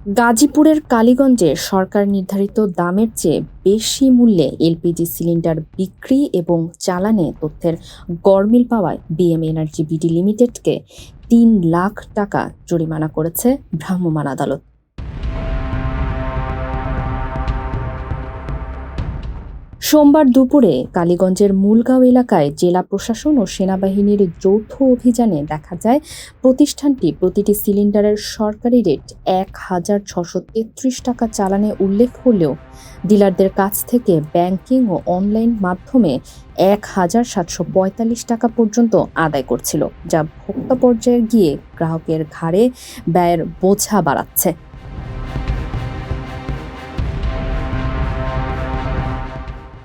গাজীপুরের কালীগঞ্জে সরকার নির্ধারিত দামের চেয়ে বেশি মূল্যে এলপিজি সিলিন্ডার বিক্রি এবং চালানে তথ্যের গরমিল পাওয়ায় বিএম এনার্জি বিডি লিমিটেডকে ৩ লাখ টাকা জরিমানা করেছে ভ্রাম্যমাণ আদালত। সোমবার দুপুরে কালীগঞ্জের মূলগাঁও এলাকায় জেলা প্রশাসন ও সেনাবাহিনীর যৌথ অভিযানে দেখা যায় প্রতিষ্ঠানটি প্রতিটি সিলিন্ডারের সরকারি রেট ১,৬৩৩ টাকা চালানে উল্লেখ করলেও ডিলারদের কাছ থেকে ব্যাংকিং ও অনলাইন মাধ্যমে ১,৭৪৫ টাকা পর্যন্ত আদায় করছিল, যা ভোক্তা পর্যায়ে গিয়ে গ্রাহকের ঘাড়ে ব্যয়ের বোঝা বাড়াচ্ছে।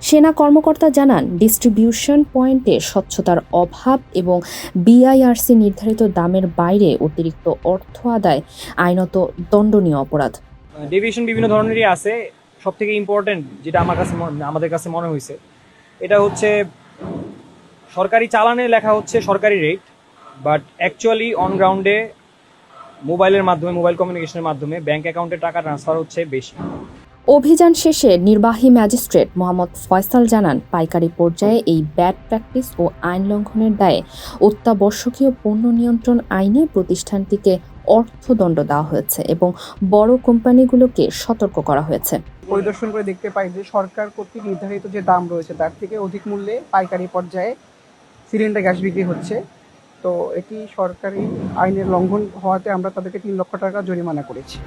সেনা কর্মকর্তা জানান, ডিস্ট্রিবিউশন পয়েন্টে স্বচ্ছতার অভাব এবং বিআইআরসি নির্ধারিত দামের বাইরে অতিরিক্ত অর্থ আদায় আইনত দণ্ডনীয় অপরাধ। ডেভিয়েশন বিভিন্ন ধরনেরই আছে। সবথেকে ইম্পর্টেন্ট যেটা আমাদের কাছে মনে হয়েছে, এটা হচ্ছে সরকারি চালানে লেখা হচ্ছে সরকারি রেট, বাট অ্যাকচুয়ালি অন গ্রাউন্ডে মোবাইলের মাধ্যমে, মোবাইল কমিউনিকেশনের মাধ্যমে ব্যাংক অ্যাকাউন্টে টাকা ট্রান্সফার হচ্ছে বেশি। অভিযান শেষে নির্বাহী ম্যাজিস্ট্রেট মোহাম্মদ ফয়সাল জানান, পাইকারি পর্যায়ে এই ব্যাড প্র্যাকটিস ও আইন লঙ্ঘনের দায়ে অত্যাবশ্যকীয় পণ্য নিয়ন্ত্রণ আইনে প্রতিষ্ঠানটিকে অর্থদণ্ড দেওয়া হয়েছে এবং বড় কোম্পানিগুলোকে সতর্ক করা হয়েছে। পরিদর্শন করে দেখতে পাই যে সরকার কর্তৃক নির্ধারিত যে দাম রয়েছে তার থেকে অধিক মূল্যে পাইকারি পর্যায়ে সিলিন্ডার গ্যাস বিক্রি হচ্ছে। তো এটি সরকারি আইনের লঙ্ঘন হওয়াতে আমরা তাদেরকে ৩ লক্ষ টাকা জরিমানা করেছি।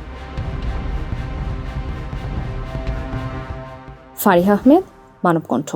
ফারিহা আহমেদ, মানবকণ্ঠ।